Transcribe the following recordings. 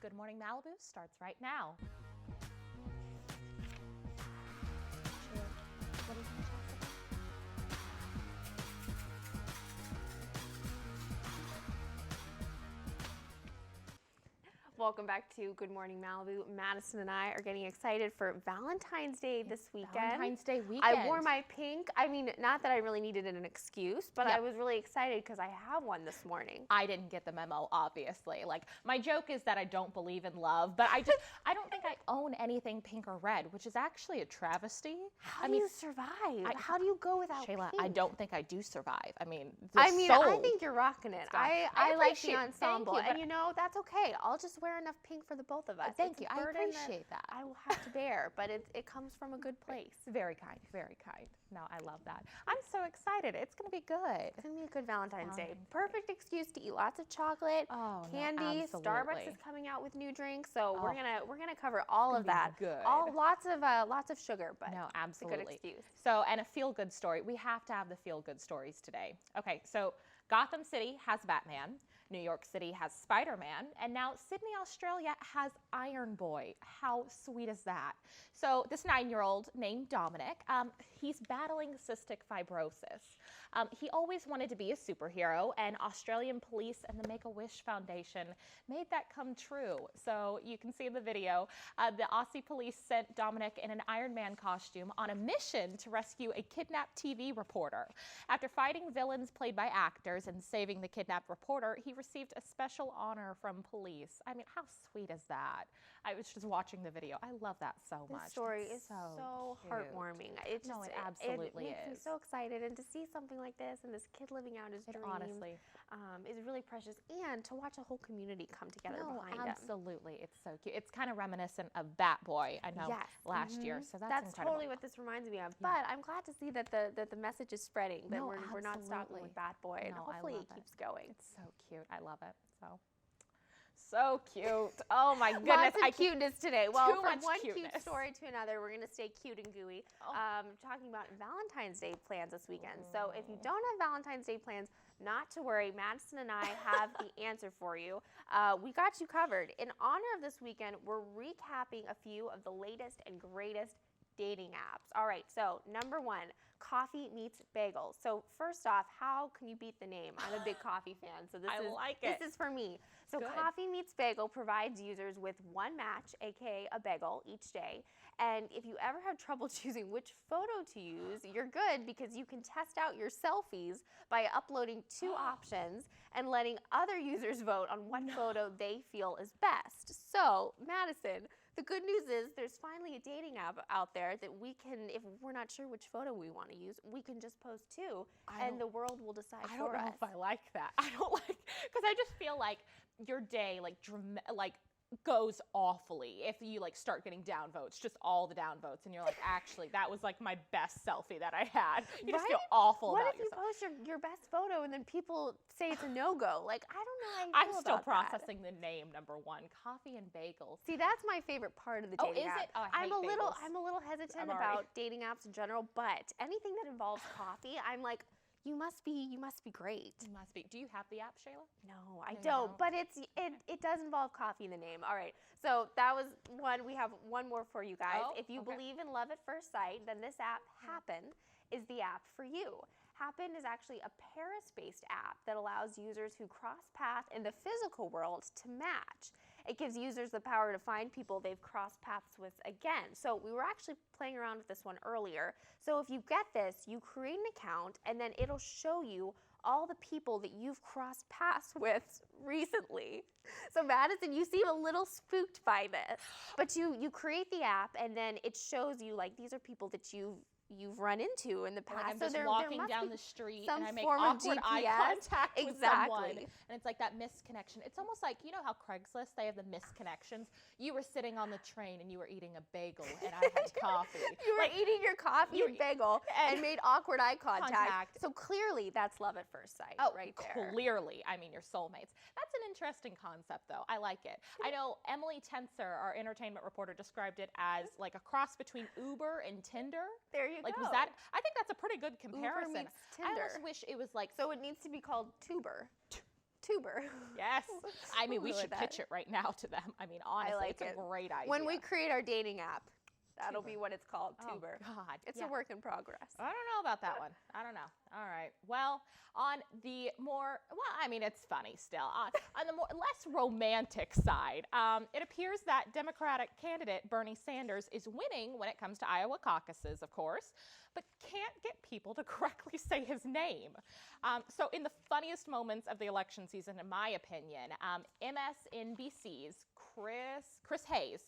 Good Morning Malibu starts right now. Welcome back to Good Morning Malibu. Madison and I are getting excited for Valentine's Day this weekend. Valentine's Day weekend. I wore my pink. I mean, not that I really needed an excuse, but I was really excited because I have one this morning. I didn't get the memo, obviously. Like, my joke is that I don't believe in love, but I don't think I own anything pink or red, which is actually a travesty. How do you survive? How do you go without Shayla, pink? I don't think I do survive. I mean, I think you're rocking it. I like the ensemble, and you know, that's okay. I'll just wear enough pink for the both of us. Thank you. I appreciate that. I will have to bear, but it comes from a good place. Very kind, very kind. No, I love that. I'm so excited. It's going to be good. It's going to be a good Valentine's Day. Perfect excuse to eat lots of chocolate, candy. No, Starbucks is coming out with new drinks, so we're gonna cover all of that. Good. Lots of sugar, but no, absolutely. It's a good excuse. So, and a feel-good story. We have to have the feel-good stories today. Okay, so Gotham City has Batman, New York City has Spider-Man, and now Sydney, Australia has Iron Boy. How sweet is that? So this 9-year-old named Dominic, he's battling cystic fibrosis. He always wanted to be a superhero, and Australian police and the Make-A-Wish Foundation made that come true. So you can see in the video, the Aussie police sent Dominic in an Iron Man costume on a mission to rescue a kidnapped TV reporter. After fighting villains played by actors and saving the kidnapped reporter, he received a special honor from police. I mean, how sweet is that? I was just watching the video. I love that so much. This story is so heartwarming. It absolutely makes me so excited, and to see something like this and this kid living out his dream, honestly, is really precious. And to watch a whole community come together behind him. Absolutely, it's so cute. It's kind of reminiscent of Bat Boy, I know, last year. So that's incredible. Totally what this reminds me of. But I'm glad to see that the message is spreading. That we're not stopping with Bat Boy, and hopefully it keeps going. It's so cute. I love it. So cute. Oh my goodness. Lots of cuteness today. Well, from one cute story to another, we're going to stay cute and gooey. Talking about Valentine's Day plans this weekend. So if you don't have Valentine's Day plans, not to worry. Madison and I have the answer for you. We got you covered. In honor of this weekend, we're recapping a few of the latest and greatest dating apps. All right, so number one, Coffee Meets Bagel. So first off, how can you beat the name? I'm a big coffee fan, so this is for me. So Coffee Meets Bagel provides users with one match, aka a bagel, each day. And if you ever have trouble choosing which photo to use, you're good because you can test out your selfies by uploading 2 options and letting other users vote on what photo they feel is best. So, Madison, the good news is there's finally a dating app out there that we can, if we're not sure which photo we want to use, we can just post 2 and the world will decide for us. I don't know if I like that. I don't like, because I just feel like your day goes awfully if you start getting downvotes, just all the downvotes, and you're like, actually, that was my best selfie that I had. You just feel awful about yourself. What if you post your best photo and then people say it's a no-go? I don't know how you I'm feel still about processing the name, number one, Coffee and Bagels. See, that's my favorite part of the dating app. Is it? Oh, I hate bagels. I'm a little hesitant about dating apps in general, but anything that involves coffee, I'm like, you must be great. You must be. Do you have the app, Shayla? No, I don't. But it does involve coffee in the name. All right. So that was one. We have one more for you guys. If you believe in love at first sight, then this app, Happen, is the app for you. Happen is actually a Paris-based app that allows users who cross paths in the physical world to match. It gives users the power to find people they've crossed paths with again. So we were actually playing around with this one earlier. So if you get this, you create an account and then it'll show you all the people that you've crossed paths with recently. So Madison, you seem a little spooked by this, but you create the app and then it shows you these are people that you've run into in the past. I'm just walking down the street and I make form awkward of eye contact with someone. And it's like that missed connection. It's almost like, you know how Craigslist, they have the missed connections? You were sitting on the train and you were eating a bagel and I had coffee. You were eating your coffee and bagel and made awkward eye contact. So clearly that's love at first sight right there. Clearly. I mean, you're soulmates. That's an interesting concept though. I like it. I know Emily Tenser, our entertainment reporter, described it as a cross between Uber and Tinder. There you go. Was that? I think that's a pretty good comparison. Uber meets Tinder. I almost wish it was So it needs to be called Tuber. tuber. Yes. I mean, we Really should that. pitch it right now to them. I mean, honestly, like it's a it. great idea. When we create our dating app, that'll Tuber. be what it's called, Oh, tuber. God. It's Yeah. a work in progress. I don't know about that one. I don't know. All right. Well, on the more, well, I mean, it's funny still. On the more less romantic side, it appears that Democratic candidate Bernie Sanders is winning when it comes to Iowa caucuses, of course, but can't get people to correctly say his name. So in the funniest moments of the election season, in my opinion, MSNBC's Chris Hayes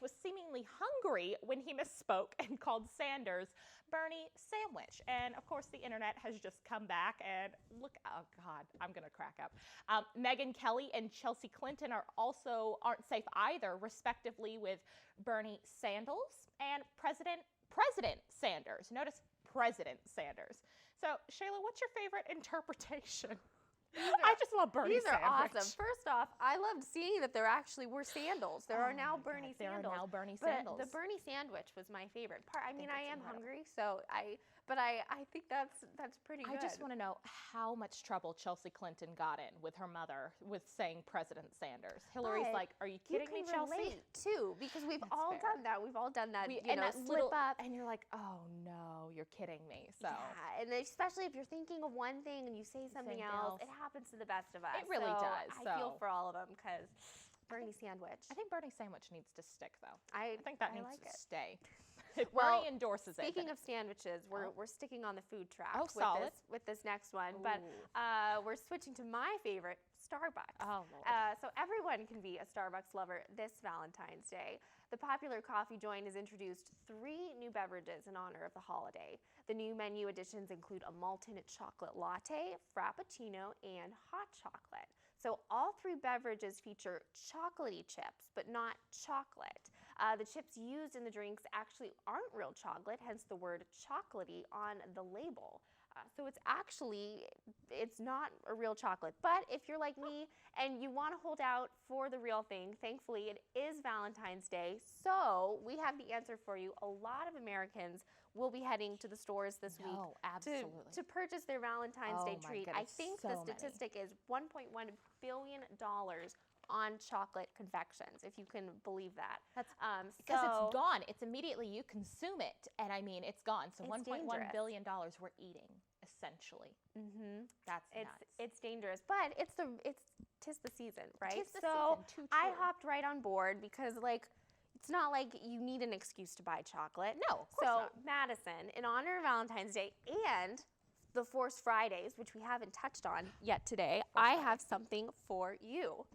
was seemingly hungry when he misspoke and called Sanders Bernie Sandwich. And of course, the internet has just come back and look, oh God, I'm gonna crack up. Megyn Kelly and Chelsea Clinton aren't safe either, respectively, with Bernie Sandals and President Sanders. Notice President Sanders. So, Shayla, what's your favorite interpretation? I just love Bernie These are Sandwich. awesome. First off, I loved seeing that there actually were sandals. There are now Bernie sandals. There are now Bernie but sandals. The Bernie sandwich was my favorite part. I mean, I am incredible. hungry, so I think that's pretty good. I just want to know how much trouble Chelsea Clinton got in with her mother with saying President Sanders. Hillary's But like, are you kidding me, Chelsea? Relate too, because we've That's all fair. done that. We've all done that. And that slip up. and you're like, oh no, you're kidding me. So Yeah, and especially if you're thinking of one thing and you say something else, it happens to the best of us. It really does, I feel so. for all of them because Bernie Sandwich. I think Bernie Sandwich needs to stick, though. I think that I needs like to it. stay. Well, Bernie endorses it. Speaking of sandwiches, we're sticking on the food track with this next one, but we're switching to my favorite, Starbucks. Oh, Lord. So everyone can be a Starbucks lover this Valentine's Day. The popular coffee joint has introduced 3 new beverages in honor of the holiday. The new menu additions include a molten chocolate latte, frappuccino, and hot chocolate. So all 3 beverages feature chocolatey chips, but not chocolate. The chips used in the drinks actually aren't real chocolate, hence the word chocolatey on the label. So it's not a real chocolate. But if you're like me and you want to hold out for the real thing, thankfully it is Valentine's Day, so we have the answer for you. A lot of Americans will be heading to the stores this week to purchase their Valentine's Day treat. Goodness, I think the statistic is $1.1 billion on chocolate confections, if you can believe that. That's because it's gone. It's immediately you consume it, and I mean it's gone. So $1.1 billion we're eating essentially. That's nuts. It's dangerous, but tis the season, right? Tis the so season, too I true. hopped right on board because it's not like you need an excuse to buy chocolate. No, of course not. Madison, in honor of Valentine's Day and the Force Fridays, which we haven't touched on yet today, I have something for you.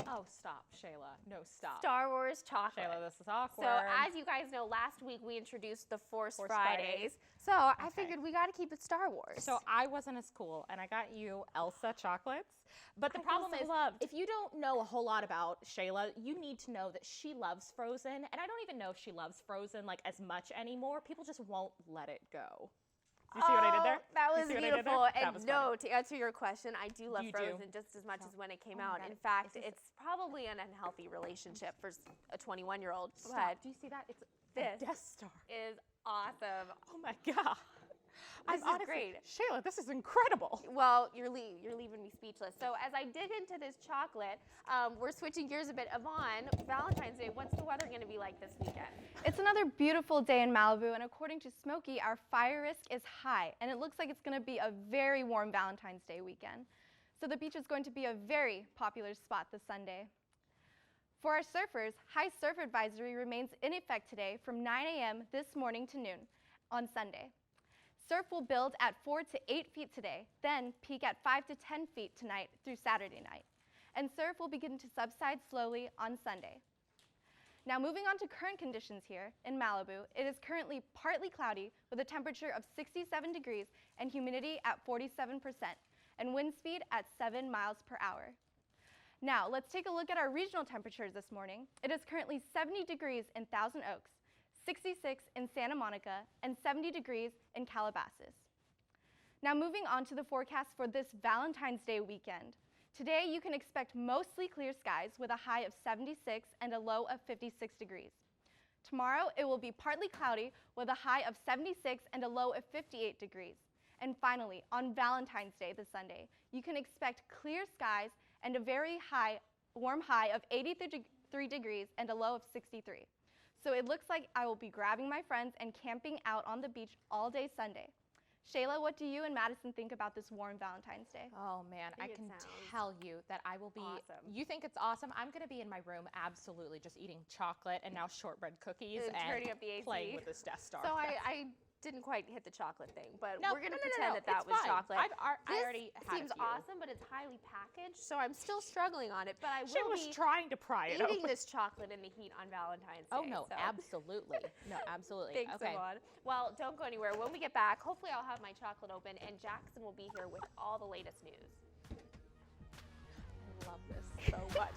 Oh, stop, Shayla. No, stop. Star Wars chocolate. Shayla, this is awkward. So as you guys know, last week we introduced the Force Fridays. So I figured we got to keep it Star Wars. So I wasn't as cool, and I got you Elsa chocolates. But the problem is, if you don't know a whole lot about Shayla, you need to know that she loves Frozen, and I don't even know if she loves Frozen like as much anymore. People just won't let it go. You see what I did there? That was beautiful. And no, funny. to answer your question, I do love You Frozen do. just as much as when it came Oh my out. God, In fact, it's probably an unhealthy relationship for a 21-year-old. Stop. Do you see that? It's This a Death Star. is awesome. Oh my God. This is great. Shayla, this is incredible. Well, you're leaving me speechless. So as I dig into this chocolate, we're switching gears a bit. Yvonne, Valentine's Day, what's the weather going to be like this weekend? It's another beautiful day in Malibu, and according to Smokey, our fire risk is high, and it looks like it's going to be a very warm Valentine's Day weekend. So the beach is going to be a very popular spot this Sunday. For our surfers, high surf advisory remains in effect today from 9 a.m. this morning to noon on Sunday. Surf will build at 4 to 8 feet today, then peak at 5 to 10 feet tonight through Saturday night. And surf will begin to subside slowly on Sunday. Now moving on to current conditions here in Malibu, it is currently partly cloudy with a temperature of 67 degrees and humidity at 47% and wind speed at 7 miles per hour. Now let's take a look at our regional temperatures this morning. It is currently 70 degrees in Thousand Oaks, 66 in Santa Monica, and 70 degrees in Calabasas. Now moving on to the forecast for this Valentine's Day weekend. Today you can expect mostly clear skies with a high of 76 and a low of 56 degrees. Tomorrow it will be partly cloudy with a high of 76 and a low of 58 degrees. And finally, on Valentine's Day this Sunday, You can expect clear skies and a very warm high of 83 degrees and a low of 63. So it looks like I will be grabbing my friends and camping out on the beach all day Sunday. Shayla, what do you and Madison think about this warm Valentine's Day? Oh man, I can tell you that I will be, awesome. You think it's awesome? I'm gonna be in my room absolutely just eating chocolate and now shortbread cookies and turning up the AC. playing with this Death Star. So I didn't quite hit the chocolate thing, but No, we're going to no, pretend no, that was fine. chocolate. I This already had seems a few. awesome, but it's highly packaged, so I'm still struggling on it, but I She will was be trying to pry it eating open. this chocolate in the heat on Valentine's Day. Oh no, so. absolutely. No, absolutely. Thanks, Okay. Yvonne. Well, don't go anywhere. When we get back, hopefully I'll have my chocolate open, and Jackson will be here with all the latest news. I love this so much.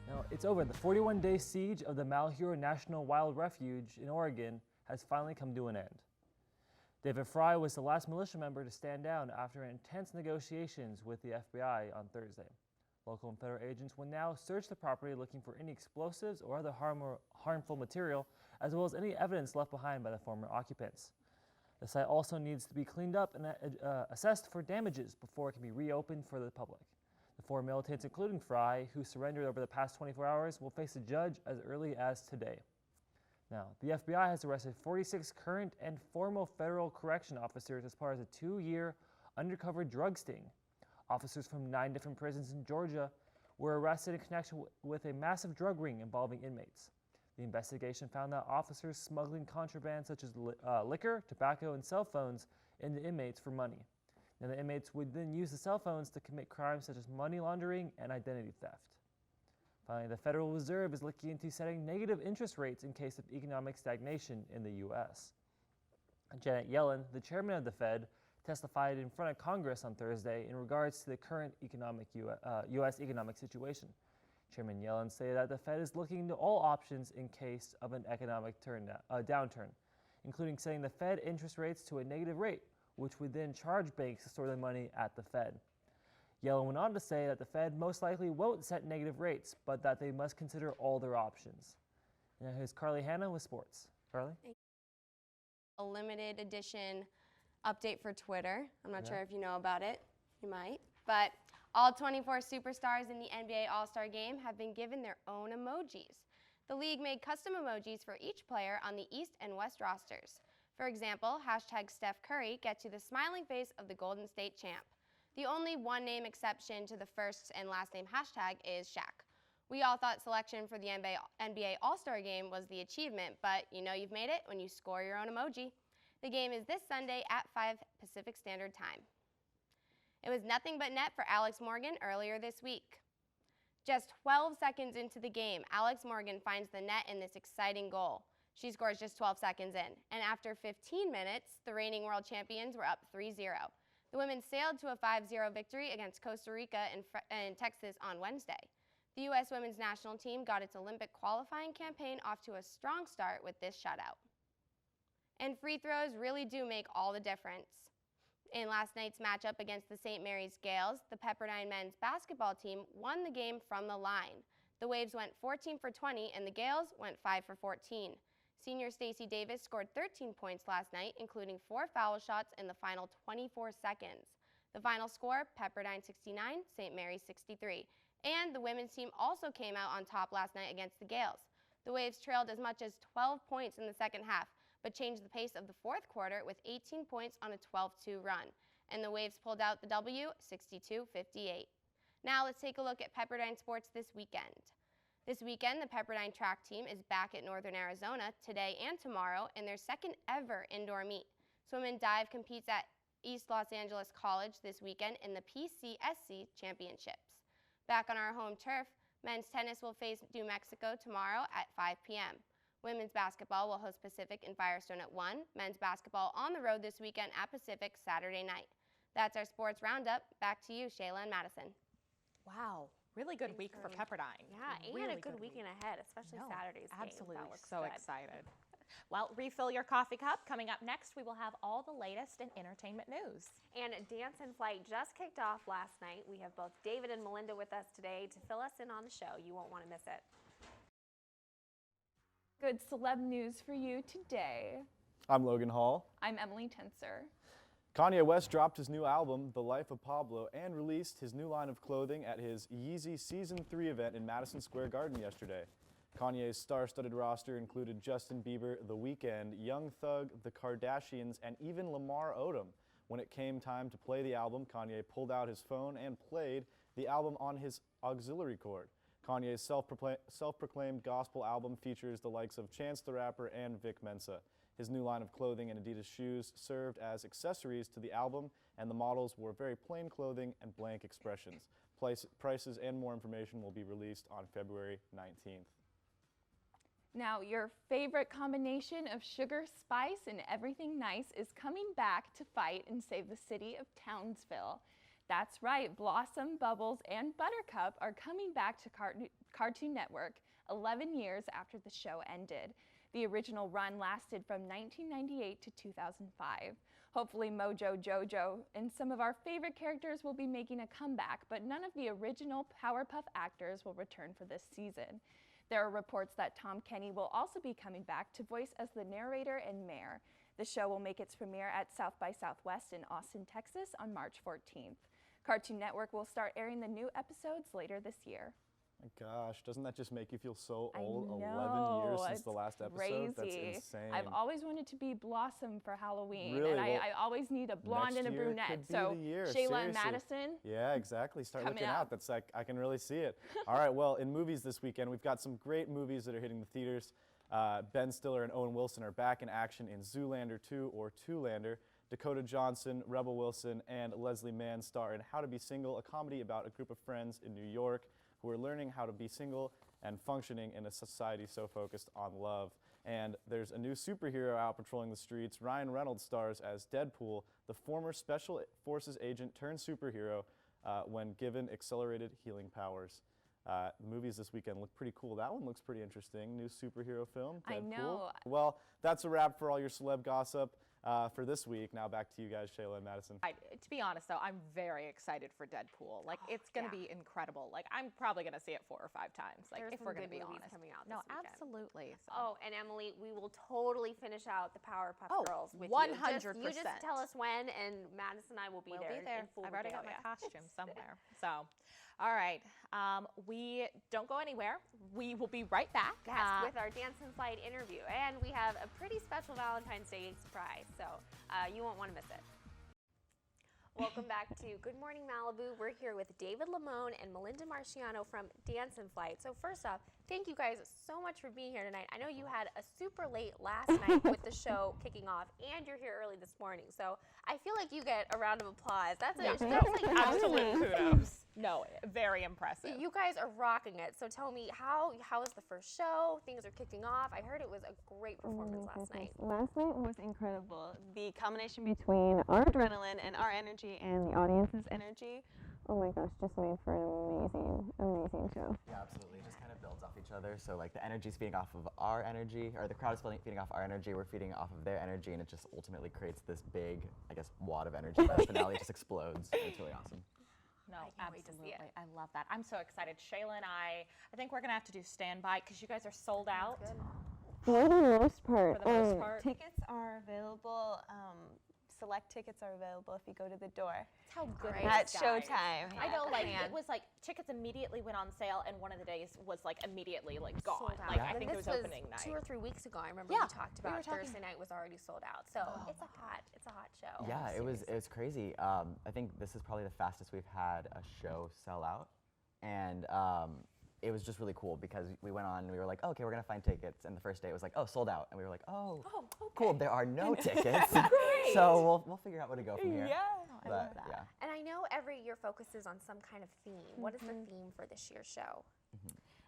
Now, it's over. The 41-day siege of the Malheur National Wild Refuge in Oregon has finally come to an end. David Fry was the last militia member to stand down after intense negotiations with the FBI on Thursday. Local and federal agents will now search the property looking for any explosives or other harmful material, as well as any evidence left behind by the former occupants. The site also needs to be cleaned up and assessed for damages before it can be reopened for the public. The 4 militants, including Fry, who surrendered over the past 24 hours, will face a judge as early as today. Now, the FBI has arrested 46 current and former federal correction officers as part of a 2-year undercover drug sting. Officers from 9 different prisons in Georgia were arrested in connection with a massive drug ring involving inmates. The investigation found that officers smuggling contraband such as liquor, tobacco, and cell phones into inmates for money. Now, the inmates would then use the cell phones to commit crimes such as money laundering and identity theft. Finally, the Federal Reserve is looking into setting negative interest rates in case of economic stagnation in the U.S. Janet Yellen, the chairman of the Fed, testified in front of Congress on Thursday in regards to the current U.S. economic situation. Chairman Yellen said that the Fed is looking into all options in case of an economic downturn, including setting the Fed interest rates to a negative rate, which would then charge banks to store their money at the Fed. Yellen went on to say that the Fed most likely won't set negative rates, but that they must consider all their options. Now here's Carly Hanna with sports. Carly? A limited edition update for Twitter. I'm not sure if you know about it. You might. But all 24 superstars in the NBA All-Star Game have been given their own emojis. The league made custom emojis for each player on the East and West rosters. For example, #StephCurry get to the smiling face of the Golden State champ. The only one-name exception to the first and last name hashtag is Shaq. We all thought selection for the NBA All-Star Game was the achievement, but you know you've made it when you score your own emoji. The game is this Sunday at 5 Pacific Standard Time. It was nothing but net for Alex Morgan earlier this week. Just 12 seconds into the game, Alex Morgan finds the net in this exciting goal. She scores just 12 seconds in, and after 15 minutes, the reigning world champions were up 3-0. The women sailed to a 5-0 victory against Costa Rica in Texas on Wednesday. The U.S. women's national team got its Olympic qualifying campaign off to a strong start with this shutout. And free throws really do make all the difference. In last night's matchup against the St. Mary's Gales, the Pepperdine men's basketball team won the game from the line. The Waves went 14 for 20 and the Gales went 5 for 14. Senior Stacey Davis scored 13 points last night, including 4 foul shots in the final 24 seconds. The final score, Pepperdine 69, St. Mary's 63. And the women's team also came out on top last night against the Gales. The Waves trailed as much as 12 points in the second half, but changed the pace of the fourth quarter with 18 points on a 12-2 run. And the Waves pulled out the W, 62-58. Now let's take a look at Pepperdine sports this weekend. This weekend, the Pepperdine track team is back at Northern Arizona today and tomorrow in their second ever indoor meet. Swim and dive competes at East Los Angeles College this weekend in the PCSC Championships. Back on our home turf, men's tennis will face New Mexico tomorrow at 5 p.m. Women's basketball will host Pacific in Firestone at 1. Men's basketball on the road this weekend at Pacific Saturday night. That's our sports roundup. Back to you, Shayla and Madison. Wow. Really good week for Pepperdine. Yeah, and really a good weekend ahead, especially Saturday's game. Absolutely. That looks So good. excited. Well, refill your coffee cup. Coming up next, we will have all the latest in entertainment news. And Dance in Flight just kicked off last night. We have both David and Melinda with us today to fill us in on the show. You won't want to miss it. Good celeb news for you today. I'm Logan Hall. I'm Emily Tenser. Kanye West dropped his new album, The Life of Pablo, and released his new line of clothing at his Yeezy Season 3 event in Madison Square Garden yesterday. Kanye's star-studded roster included Justin Bieber, The Weeknd, Young Thug, The Kardashians, and even Lamar Odom. When it came time to play the album, Kanye pulled out his phone and played the album on his auxiliary cord. Kanye's self-proclaimed gospel album features the likes of Chance the Rapper and Vic Mensa. His new line of clothing and Adidas shoes served as accessories to the album, and the models wore very plain clothing and blank expressions. Prices and more information will be released on February 19th. Now, your favorite combination of sugar, spice, and everything nice is coming back to fight and save the city of Townsville. That's right, Blossom, Bubbles, and Buttercup are coming back to Cartoon Network 11 years after the show ended. The original run lasted from 1998 to 2005. Hopefully Mojo Jojo and some of our favorite characters will be making a comeback, but none of the original Powerpuff actors will return for this season. There are reports that Tom Kenny will also be coming back to voice as the narrator and mayor. The show will make its premiere at South by Southwest in Austin, Texas on March 14th. Cartoon Network will start airing the new episodes later this year. My gosh, doesn't that just make you feel so old? I 11 years know, since the last episode? crazy. That's insane. I've always wanted to be Blossom for Halloween, Really? and Well, I always need a blonde next and a year brunette. could be So the year, Shayla seriously. and Madison. Yeah, exactly. Start Coming looking up. out. That's like, I can really see it. All right, well, in movies this weekend, we've got some great movies that are hitting the theaters. Ben Stiller and Owen Wilson are back in action in Zoolander 2 or Two-Lander. Dakota Johnson, Rebel Wilson, and Leslie Mann star in How to Be Single, a comedy about a group of friends in New York who are learning how to be single and functioning in a society so focused on love. And there's a new superhero out patrolling the streets. Ryan Reynolds stars as Deadpool, the former Special Forces agent turned superhero when given accelerated healing powers. The movies this weekend look pretty cool. That one looks pretty interesting. New superhero film, Deadpool. I know. Well, that's a wrap for all your celeb gossip for this week. Now back to you guys, Shayla and Madison. To be honest, though, I'm very excited for Deadpool. Like, it's going to be incredible. Like, I'm probably going to see it 4 or 5 times. Like, There's if some we're going good to be movies honest. coming out No, this weekend. absolutely. So. Oh, and Emily, we will totally finish out the Powerpuff Oh, Girls with 100%. You just tell us when, and Madison and I will be We'll there. be there. In full I've already got my regalia. costume somewhere. So, all right. We don't go anywhere. We will be right back. Yes, with our Dance in Flight interview. And we have a pretty special Valentine's Day surprise, so you won't want to miss it. Welcome back to Good Morning Malibu. We're here with David Limon and Melinda Marchiano from Dance in Flight. So first off, thank you guys so much for being here tonight. I know you had a super late last night with the show kicking off, and you're here early this morning. So I feel like you get a round of applause. That's like Absolute kudos. No, very impressive. You guys are rocking it. So tell me, how was the first show? Things are kicking off. I heard it was a great performance last night. Last night was incredible. The combination between our adrenaline and our energy and the audience's energy, oh my gosh, just made for an amazing show. Yeah, absolutely. It just kind of builds off each other. So like the energy's feeding off of our energy, or the crowd is feeding off our energy, we're feeding off of their energy, and it just ultimately creates this big, I guess, wad of energy. That finale just explodes. It's really awesome. No, I can't wait to see absolutely. it. I love that. I'm so excited. Shayla and I think we're going to have to do standby because you guys are sold out. For the most part. For the most part. Tickets are available. Select tickets are available if you go to the door. That's how good it At is, guys. showtime. I know, like, it was like tickets immediately went on sale, and one of the days was like immediately like gone. Sold out. Like, I And think it this was opening night. 2 or 3 weeks ago. I remember Yeah, we talked we were about talking- Thursday night was already sold out. So it's a hot show. Yeah, it was crazy. I think this is probably the fastest we've had a show sell out, and it was just really cool because we went on and we were like, okay, we're gonna find tickets, and the first day it was like, oh, sold out, and we were like, oh, okay. cool, there are no tickets. Great. So we'll figure out where to go from here. Yeah. But, I love that. Yeah. And I know every year focuses on some kind of theme. What is the theme for this year's show?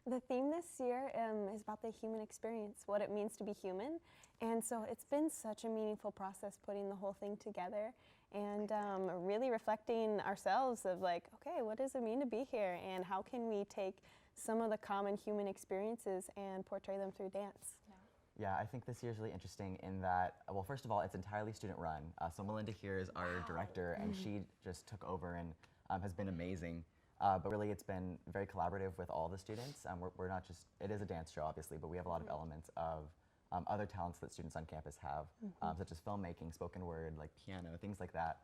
The theme this year is about the human experience, what it means to be human. And so it's been such a meaningful process putting the whole thing together and really reflecting ourselves of like, okay, what does it mean to be here? And how can we take some of the common human experiences and portray them through dance? Yeah, I think this year is really interesting in that, well, first of all, it's entirely student run. So Melinda here is our director, and she just took over and has been amazing. But really, it's been very collaborative with all the students. We're not just, it is a dance show, obviously, but we have a lot of elements of other talents that students on campus have, such as filmmaking, spoken word, like piano, things like that.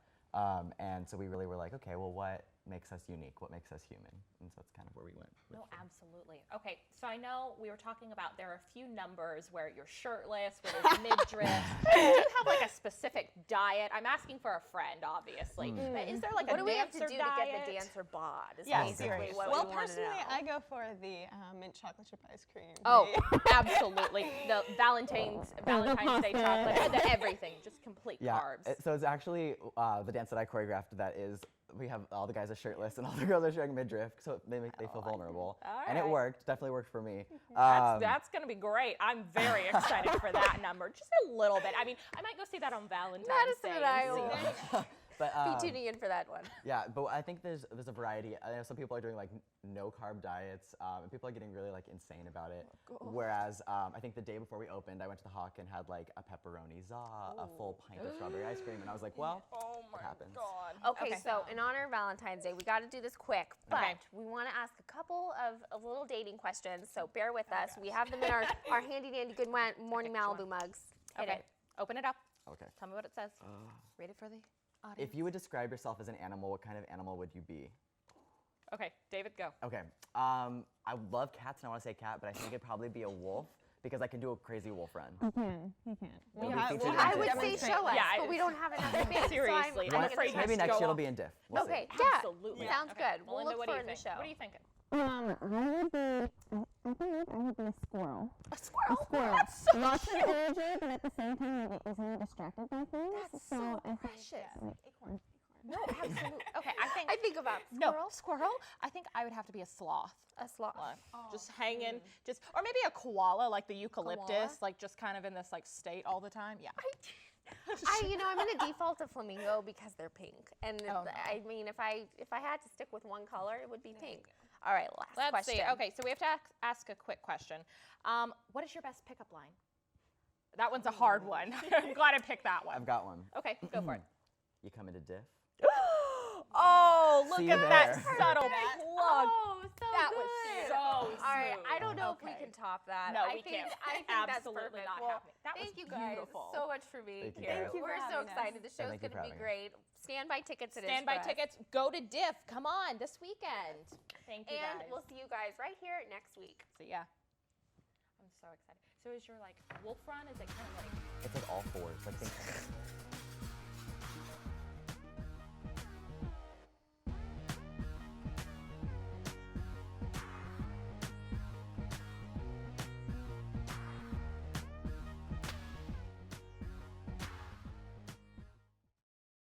And so we really were like, okay, well, what makes us unique? What makes us human? And so that's kind of where we went. No, absolutely. Okay, so I know we were talking about there are a few numbers where you're shirtless, where there's midriff. Do you have like a specific diet? I'm asking for a friend, obviously. But is there like what a do we have to dancer do to diet? get the dancer bod? Is Yeah, basically what well, we want to personally, know. I go for the mint chocolate chip ice cream. Oh, absolutely. The Valentine's Day chocolate, the everything, just complete carbs. So it's actually the dance that I choreographed that is, we have all the guys are shirtless and all the girls are showing midriff, so they feel vulnerable. And it worked, definitely worked for me. That's going to be great. I'm very excited for that number. Just a little bit. I mean, I might go see that on Valentine's Day. Madison and I will But, be tuning in for that one. Yeah, but I think there's a variety. I know some people are doing like no carb diets, and people are getting really like insane about it. Whereas I think the day before we opened, I went to the Hawk and had like a pepperoni za, a full pint of strawberry ice cream, and I was like, well, it happens. Okay, so in honor of Valentine's Day, we got to do this quick, but we want to ask a couple of little dating questions, so bear with us. We have them in our handy dandy Good Morning Malibu mugs. Hit it. Open it up. Okay. Tell me what it says. Read it for the audience. If you would describe yourself as an animal, what kind of animal would you be? Okay, David, go. Okay. I love cats and I want to say cat, but I think it'd probably be a wolf because I can do a crazy wolf run. You can. I would say show us, but we don't have enough space. Seriously, So I'm afraid Maybe next year it'll be in diff. We'll Okay, see. yeah, Absolutely. sounds good. We'll Melinda, look what do for you in the think? show. What are you thinking? I think I would be a squirrel. A squirrel? Squirrel. That's so Lots cute. of energy, but at the same time, I get easily distracted by things. That's so I think, precious. acorn. No, absolutely. Okay, I think about no squirrel. squirrel. I think I would have to be a sloth. A sloth. Just hanging, or maybe a koala, like the eucalyptus, like just kind of in this like state all the time. Yeah. I'm going to default to flamingo because they're pink, and no. I mean, if I had to stick with one color, it would be pink. All right, last Let's question. see. Okay, so we have to ask a quick question. What is your best pickup line? That one's a hard one. I'm glad I picked that one. I've got one. Okay, go for it. You come into diff? Oh, look See at you that there. subtle plug. Oh, so That good. was so All right, smooth. I don't know if we Okay. can top that. No, I we think, can't. I think Absolutely that's perfect. not Well, happening. That was thank you guys beautiful. so much for being Thank you, here. guys. Thank you We're for so having us. excited. The show's thank you going to for be having great. Standby tickets it is Standby for us. tickets. Go to Diff. Come on, this weekend. Thank you, And guys. we'll see you guys right here next week. See ya. I'm so excited. So is your like wolf run? Is it kind of like? It's like all fours. Like think